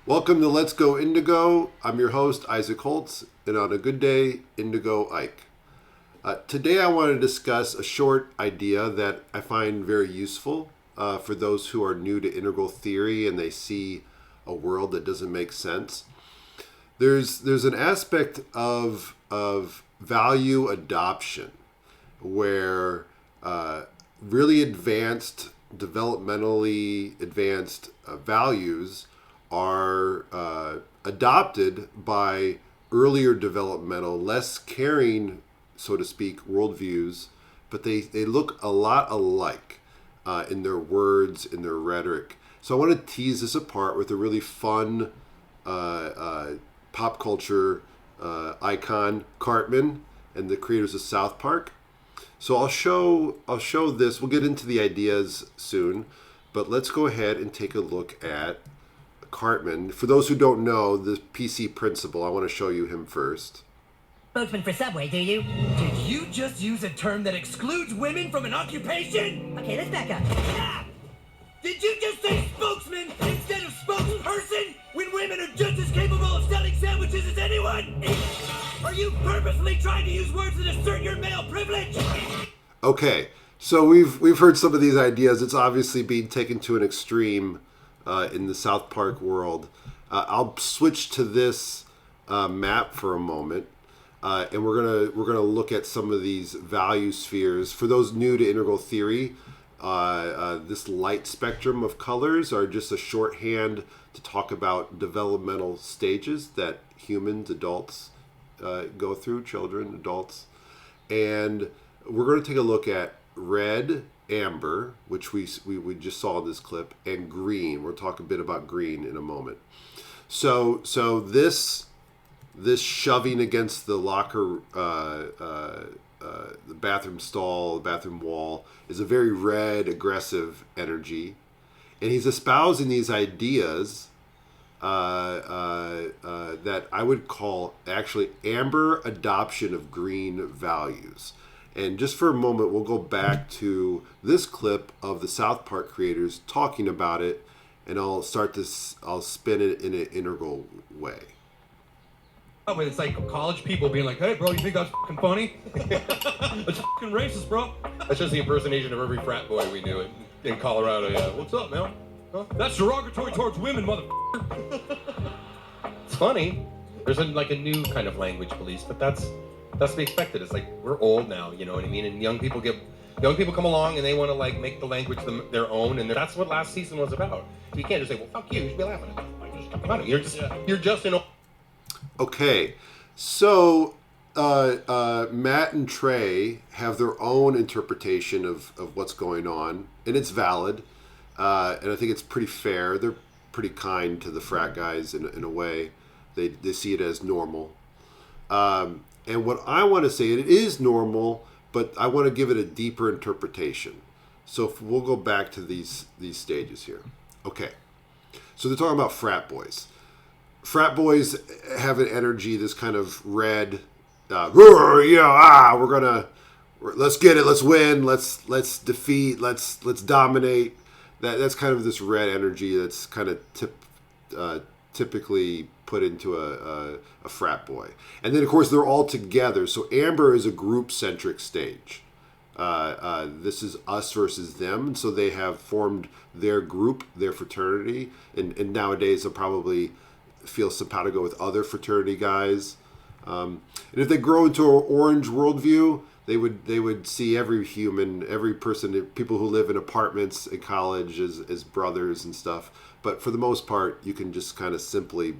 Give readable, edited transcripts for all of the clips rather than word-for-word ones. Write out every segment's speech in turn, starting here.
Welcome to Let's Go Indigo. I'm your host, Isaac Holtz, and on a good day, Indigo Ike. Today I want to discuss a short idea that I find very useful for those who are new to integral theory and they see a world that doesn't make sense. There's an aspect of value adoption where really advanced, developmentally advanced values are adopted by earlier developmental, less caring, so to speak, worldviews, but they look a lot alike in their words, in their rhetoric. So I want to tease this apart with a really fun pop culture icon, Cartman, and the creators of South Park. So I'll show this. We'll get into the ideas soon, but let's go ahead and take a look at Cartman. For those who don't know, the PC principal, I want to show you him first. Spokesman for Subway, do you? Did you just use a term that excludes women from an occupation? Okay, let's back up. Ah! Did you just say spokesman instead of spokesperson when women are just as capable of selling sandwiches as anyone? Are you purposely trying to use words that assert your male privilege? Okay, so we've heard some of these ideas. It's obviously being taken to an extreme in the South Park world. I'll switch to this map for a moment, and we're gonna look at some of these value spheres. For those new to integral theory, this light spectrum of colors are just a shorthand to talk about developmental stages that humans, adults, go through, children, adults. And we're going to take a look at red, amber, which we just saw in this clip, and green. We'll talk a bit about green in a moment. So this shoving against the locker, the bathroom stall, the bathroom wall, is a very red, aggressive energy, and he's espousing these ideas that I would call actually amber adoption of green values. And just for a moment, we'll go back to this clip of the South Park creators talking about it, and I'll spin it in an integral way. But it's like college people being like, hey, bro, you think that's fucking funny? That's fucking racist, bro. That's just the impersonation of every frat boy we knew in Colorado. Yeah. What's up, man? Huh? That's derogatory towards women, motherfucker. It's funny. There's a new kind of language police, but that's to be expected. It's like we're old now, you know what I mean? And young people come along and they want to like make the language their own, and that's what last season was about. You can't just say, well, fuck you. You should be laughing at that. Like, just talk about it. You're just in. Okay, so Matt and Trey have their own interpretation of what's going on, and it's valid, and I think it's pretty fair. They're pretty kind to the frat guys in a way. They see it as normal. And what I want to say, it is normal, but I want to give it a deeper interpretation. So we'll go back to these stages here. Okay, so they're talking about frat boys. Frat boys have an energy, this kind of red, let's get it, let's win, let's defeat, let's dominate. That's kind of this red energy that's kind of typically put into a frat boy. And then, of course, they're all together. So amber is a group-centric stage. This is us versus them. And so they have formed their group, their fraternity. And nowadays they'll probably feel simpatico with other fraternity guys. And if they grow into an orange worldview, they would see every human, every person, people who live in apartments in college as brothers and stuff. But for the most part, you can just kind of simply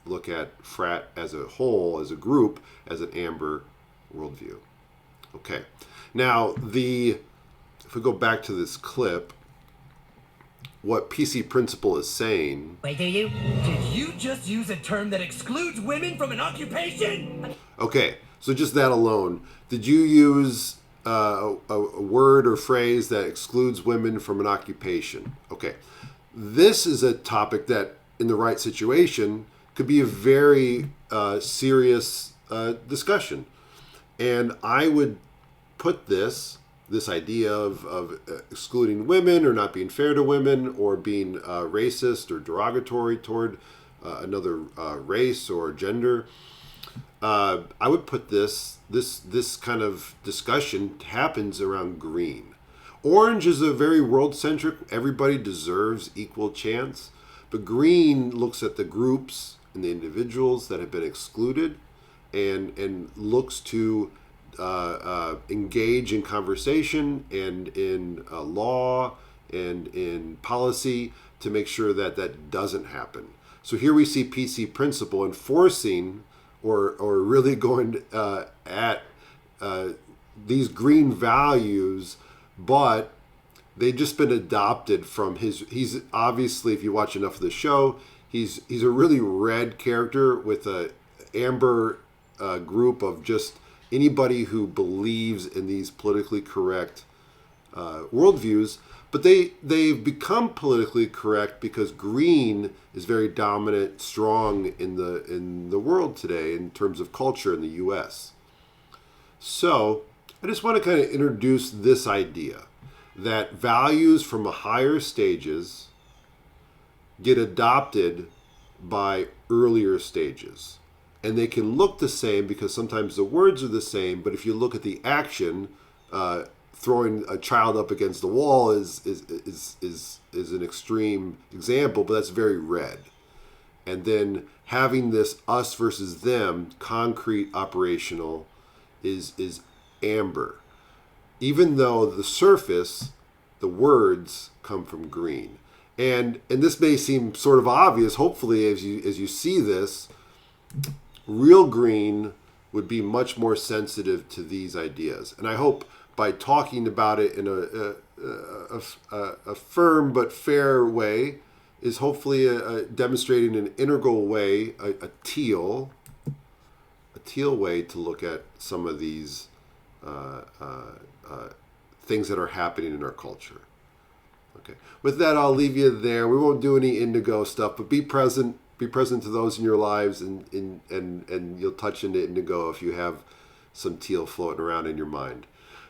look at frat as a whole, as a group, as an amber worldview. Okay. Now, if we go back to this clip, what PC Principal is saying... Wait, do you? Did you just use a term that excludes women from an occupation? Okay, so just that alone. Did you use a word or phrase that excludes women from an occupation? Okay. This is a topic that, in the right situation, could be a very serious discussion. And I would put this idea of excluding women or not being fair to women or being racist or derogatory toward another race or gender. I would put this kind of discussion happens around green. Orange is a very world-centric, everybody deserves equal chance. But green looks at the groups and the individuals that have been excluded and looks to engage in conversation and in law and in policy to make sure that that doesn't happen. So here we see PC principle enforcing or really going at these green values, but they've just been adopted from he's obviously, if you watch enough of the show, he's a really red character with a amber group of just anybody who believes in these politically correct worldviews. But they've become politically correct because green is very dominant, strong in the world today in terms of culture in the U.S. So I just want to kind of introduce this idea that values from higher stages get adopted by earlier stages. And they can look the same because sometimes the words are the same, but if you look at the action, throwing a child up against the wall is an extreme example, but that's very red. And then having this us versus them, concrete, operational, is amber. Even though the surface, the words come from green. And this may seem sort of obvious, hopefully, as you see this, real green would be much more sensitive to these ideas. And I hope by talking about it in a firm but fair way is hopefully demonstrating an integral way, a teal way to look at some of these things that are happening in our culture. Okay. With that, I'll leave you there. We won't do any indigo stuff, but be present. Be present to those in your lives, and you'll touch into indigo if you have some teal floating around in your mind.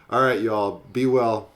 All right, y'all. Be well.